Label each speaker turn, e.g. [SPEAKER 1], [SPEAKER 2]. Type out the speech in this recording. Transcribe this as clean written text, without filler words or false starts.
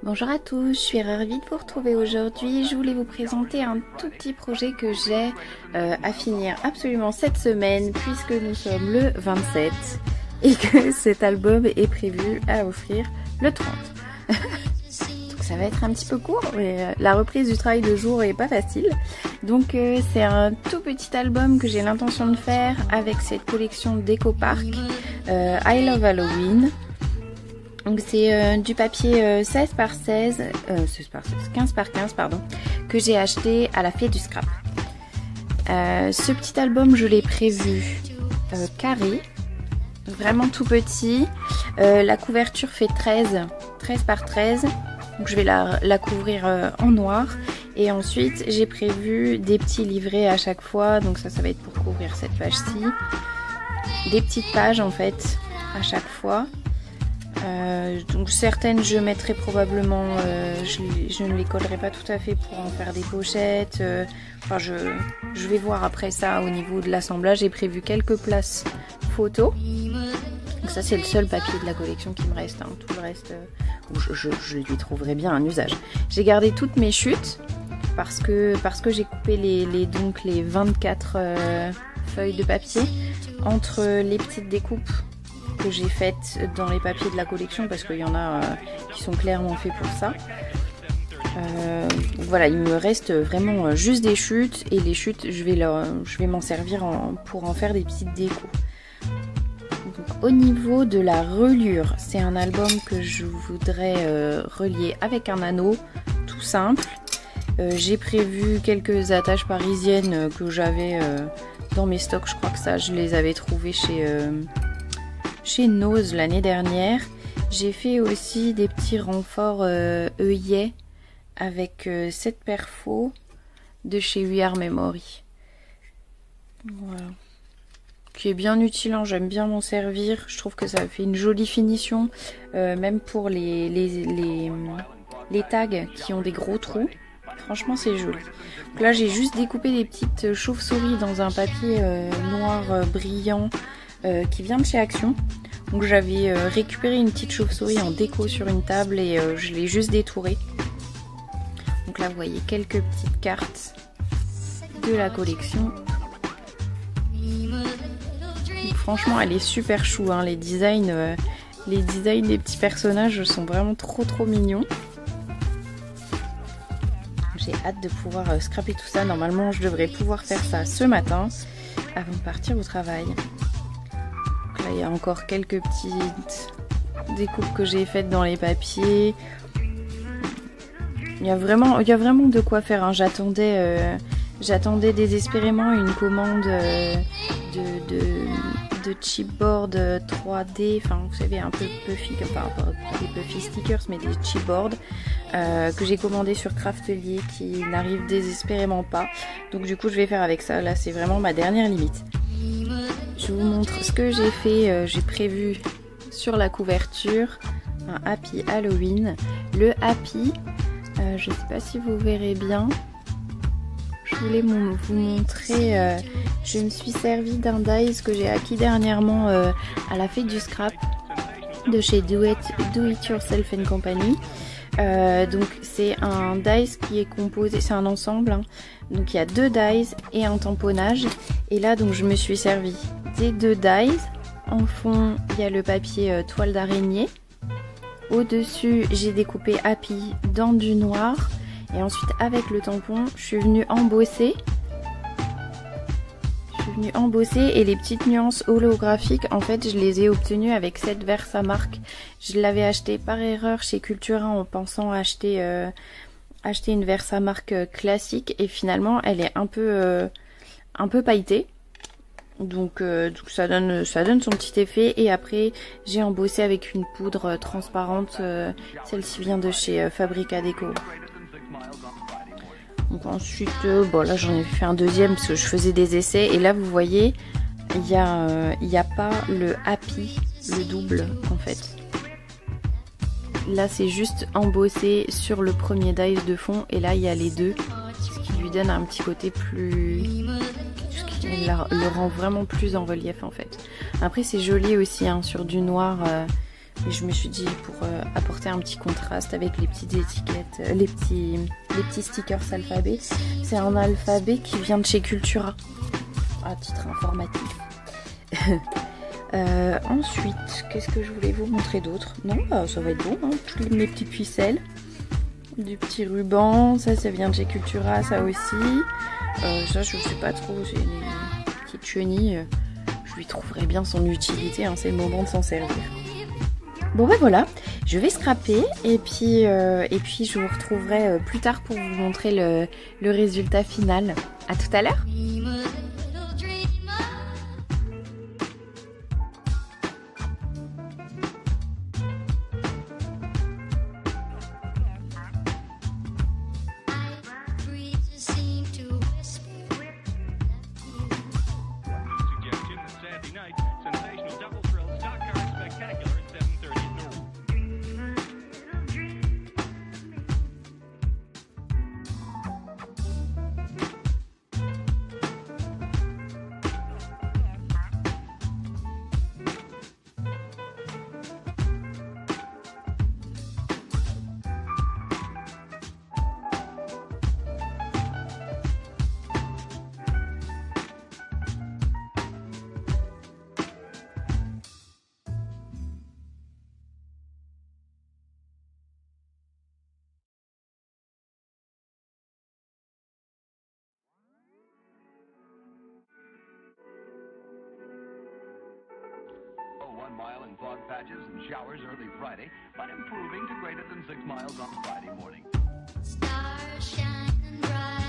[SPEAKER 1] Bonjour à tous, je suis ravie de vous retrouver aujourd'hui. Je voulais vous présenter un tout petit projet que j'ai à finir absolument cette semaine puisque nous sommes le 27 et que cet album est prévu à offrir le 30. Donc ça va être un petit peu court, mais la reprise du travail de jour est pas facile. Donc c'est un tout petit album que j'ai l'intention de faire avec cette collection Déco Park I Love Halloween. Donc c'est du papier 16 par 16, 15 par 15 pardon, que j'ai acheté à la fête du scrap. Ce petit album je l'ai prévu carré, vraiment tout petit. La couverture fait 13 par 13, donc je vais la couvrir en noir. Et ensuite j'ai prévu des petits livrets à chaque fois, donc ça va être pour couvrir cette page-ci. Des petites pages en fait à chaque fois. Donc certaines je mettrai probablement, je ne les collerai pas tout à fait pour en faire des pochettes. Enfin je vais voir après ça au niveau de l'assemblage. J'ai prévu quelques places photos. Donc ça c'est le seul papier de la collection qui me reste. Hein. Tout le reste, je lui trouverai bien un usage. J'ai gardé toutes mes chutes parce que j'ai coupé les 24 feuilles de papier entre les petites découpes que j'ai faites dans les papiers de la collection parce qu'il y en a qui sont clairement faits pour ça. Voilà, il me reste vraiment juste des chutes et les chutes je vais m'en servir pour en faire des petites décos. Donc, au niveau de la reliure, c'est un album que je voudrais relier avec un anneau tout simple. J'ai prévu quelques attaches parisiennes que j'avais dans mes stocks. Je crois que ça je les avais trouvées chez Nose l'année dernière. J'ai fait aussi des petits renforts œillets avec cette perfo de chez We Are Memory. Voilà. Qui est bien utile, hein, j'aime bien m'en servir. Je trouve que ça fait une jolie finition, même pour les tags qui ont des gros trous. Franchement c'est joli. Donc là j'ai juste découpé des petites chauves-souris dans un papier noir brillant qui vient de chez Action. Donc j'avais récupéré une petite chauve-souris en déco sur une table et je l'ai juste détourée. Donc là vous voyez quelques petites cartes de la collection. Donc, franchement elle est super chou, hein. Les designs des petits personnages sont vraiment trop mignons. J'ai hâte de pouvoir scraper tout ça. Normalement je devrais pouvoir faire ça ce matin avant de partir au travail. Là, il y a encore quelques petites découpes que j'ai faites dans les papiers. Il y a vraiment de quoi faire. Hein. J'attendais désespérément une commande de chipboard 3D. Enfin, vous savez, un peu puffy, enfin pas des puffy stickers, mais des chipboards que j'ai commandé sur Craftelier qui n'arrivent désespérément pas. Donc du coup, je vais faire avec ça. Là, c'est vraiment ma dernière limite. Je vous montre ce que j'ai fait. J'ai prévu sur la couverture un Happy Halloween. Le Happy, je ne sais pas si vous verrez bien. Je voulais vous montrer. Je me suis servi d'un dies que j'ai acquis dernièrement à la fête du scrap de chez Do It Yourself & Company. Donc c'est un dies qui est composé, c'est un ensemble, hein. Donc il y a 2 dies et un tamponnage. Et là donc je me suis servi des 2 dies. En fond il y a le papier toile d'araignée. Au dessus j'ai découpé Happy dans du noir. Et ensuite avec le tampon je suis venue embosser. Et les petites nuances holographiques, en fait, je les ai obtenues avec cette Versamark. Je l'avais acheté par erreur chez Cultura en pensant acheter une Versamark classique et finalement, elle est un peu pailletée. Donc ça donne son petit effet. Et après, j'ai embossé avec une poudre transparente. Celle-ci vient de chez Fabrica Deco. Donc ensuite, bon là j'en ai fait un deuxième parce que je faisais des essais. Et là vous voyez, il n'y a pas le Happy, le double en fait. Là c'est juste embossé sur le premier dies de fond. Et là il y a les deux, ce qui lui donne un petit côté plus... ce qui le rend vraiment plus en relief en fait. Après c'est joli aussi, hein, sur du noir. Et je me suis dit pour apporter un petit contraste avec les petites étiquettes, les petits stickers alphabet. C'est un alphabet qui vient de chez Cultura, à titre informatif. Ensuite, qu'est-ce que je voulais vous montrer d'autre? Non, bah, ça va être bon, hein. Toutes mes petites ficelles, du petit ruban, ça vient de chez Cultura, ça aussi. Ça je sais pas trop, c'est une petite chenille, je lui trouverai bien son utilité, hein, c'est le moment de s'en servir. Bon ben voilà, je vais scraper et puis je vous retrouverai plus tard pour vous montrer le résultat final. À tout à l'heure.
[SPEAKER 2] One mile in fog patches and showers early Friday, but improving to greater than 6 miles on Friday morning. Stars shining bright.